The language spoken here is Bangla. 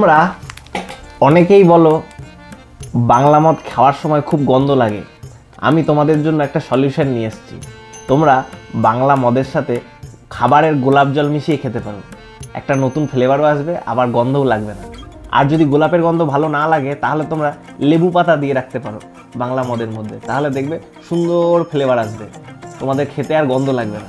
তোমরা অনেকেই বলো বাংলা মদ খাওয়ার সময় খুব গন্ধ লাগে। আমি তোমাদের জন্য একটা সলিউশন নিয়ে এসেছি। তোমরা বাংলা মদের সাথে খাবারের গোলাপ জল মিশিয়ে খেতে পারো। একটা নতুন ফ্লেভারও আসবে, আবার গন্ধও লাগবে না। আর যদি গোলাপের গন্ধ ভালো না লাগে তাহলে তোমরা লেবু পাতা দিয়ে রাখতে পারো বাংলা মদের মধ্যে, তাহলে দেখবে সুন্দর ফ্লেভার আসবে, তোমাদের খেতে আর গন্ধ লাগবে না।